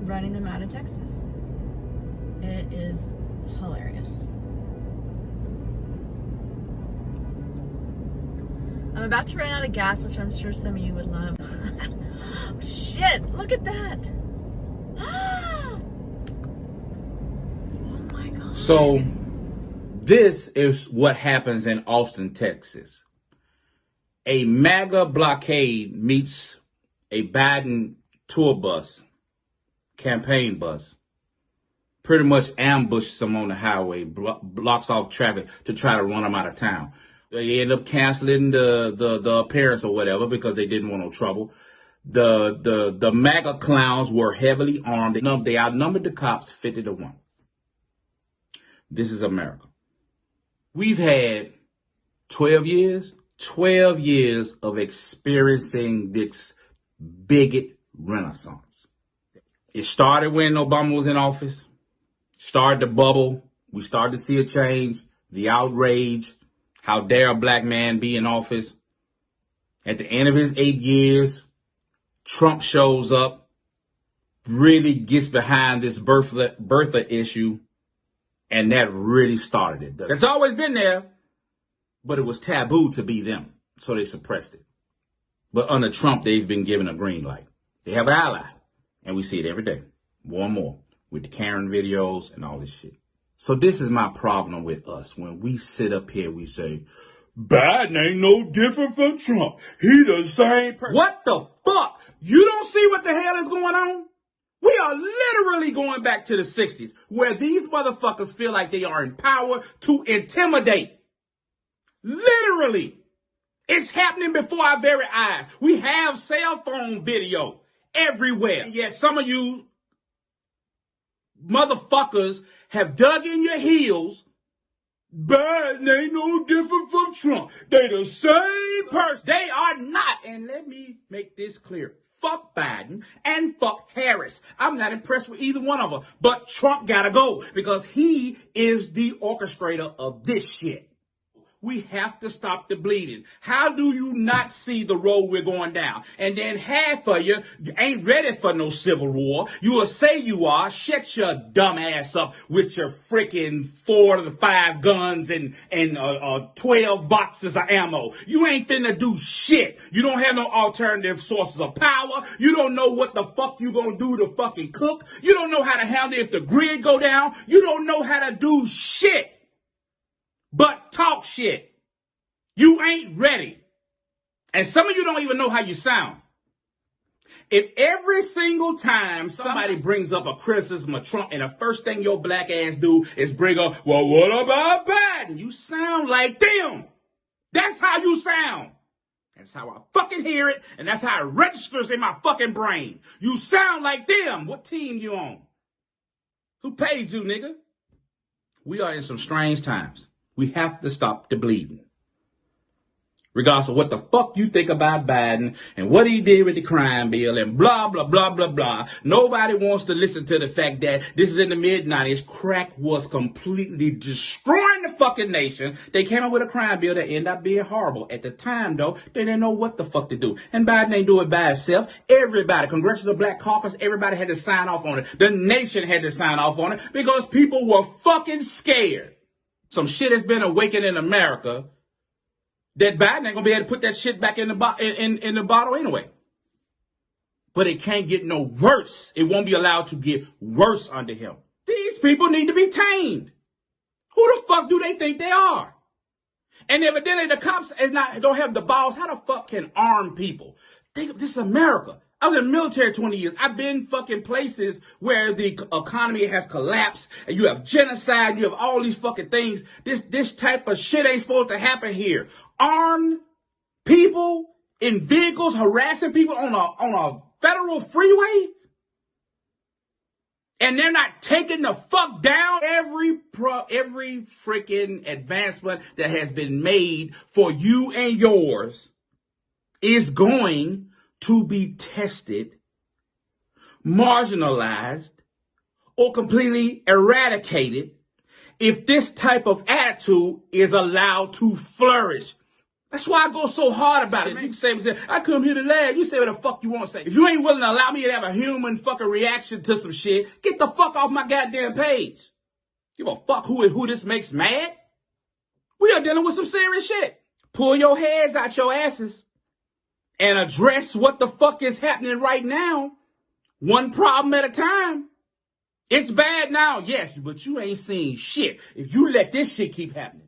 running them out of Texas. It is hilarious. I'm about to run out of gas, which I'm sure some of you would love. Shit, look at that. Oh my God. So this is what happens in Austin, Texas. A MAGA blockade meets a Biden tour bus, campaign bus. Pretty much ambushes them on the highway, blocks off traffic to try to run them out of town. They end up canceling the appearance or whatever because they didn't want no trouble. The MAGA clowns were heavily armed. They outnumbered the cops 50-1. This is America. We've had 12 years of experiencing this bigot renaissance. It started when Obama was in office. Started the bubble. We started to see a change. The outrage. How dare a black man be in office? At the end of his 8 years, Trump shows up, really gets behind this birther issue, and that really started it. It's always been there, but it was taboo to be them, so they suppressed it. But under Trump, they've been given a green light. They have an ally, and we see it every day, more and more, with the Karen videos and all this shit. So this is my problem with us. When we sit up here, we say, Biden ain't no different from Trump. He the same person. What the fuck? You don't see what the hell is going on? We are literally going back to the 60s, where these motherfuckers feel like they are in power to intimidate. Literally. It's happening before our very eyes. We have cell phone video everywhere. And yet some of you motherfuckers have dug in your heels. Biden ain't no different from Trump. They the same person. They are not. And let me make this clear. Fuck Biden and fuck Harris. I'm not impressed with either one of them. But Trump gotta go because he is the orchestrator of this shit. We have to stop the bleeding. How do you not see the road we're going down? And then half of you ain't ready for no civil war. You will say you are. Shut your dumb ass up with your freaking 4 to 5 guns and 12 boxes of ammo. You ain't finna do shit. You don't have no alternative sources of power. You don't know what the fuck you gonna do to fucking cook. You don't know how to handle if the grid go down. You don't know how to do shit. But talk shit. You ain't ready. And some of you don't even know how you sound. If every single time somebody brings up a criticism of Trump and the first thing your black ass do is bring up, well, what about Biden? You sound like them. That's how you sound. That's how I fucking hear it. And that's how it registers in my fucking brain. You sound like them. What team you on? Who paid you, nigga? We are in some strange times. We have to stop the bleeding. Regardless of what the fuck you think about Biden and what he did with the crime bill and blah, blah, blah, blah, blah. Nobody wants to listen to the fact that this is in the mid-90s. Crack was completely destroying the fucking nation. They came up with a crime bill that ended up being horrible. At the time, though, they didn't know what the fuck to do. And Biden ain't do it by itself. Everybody, Congressional Black Caucus, everybody had to sign off on it. The nation had to sign off on it because people were fucking scared. Some shit has been awakened in America that Biden ain't gonna be able to put that shit back in the bottle anyway. But it can't get no worse. It won't be allowed to get worse under him. These people need to be tamed. Who the fuck do they think they are? And evidently the cops don't have the balls. How the fuck can armed people? This is America. I was in the military 20 years. I've been fucking places where the economy has collapsed and you have genocide and you have all these fucking things. This type of shit ain't supposed to happen here. Armed people in vehicles harassing people on a federal freeway. And they're not taking the fuck down. Every freaking advancement that has been made for you and yours is going to be tested, marginalized, or completely eradicated if this type of attitude is allowed to flourish. That's why I go so hard about it. You can say, I come here to laugh. You say what the fuck you want to say. If you ain't willing to allow me to have a human fucking reaction to some shit, get the fuck off my goddamn page. Give a fuck who this makes mad. We are dealing with some serious shit. Pull your heads out your asses and address what the fuck is happening right now. One problem at a time. It's bad now, yes, but you ain't seen shit if you let this shit keep happening.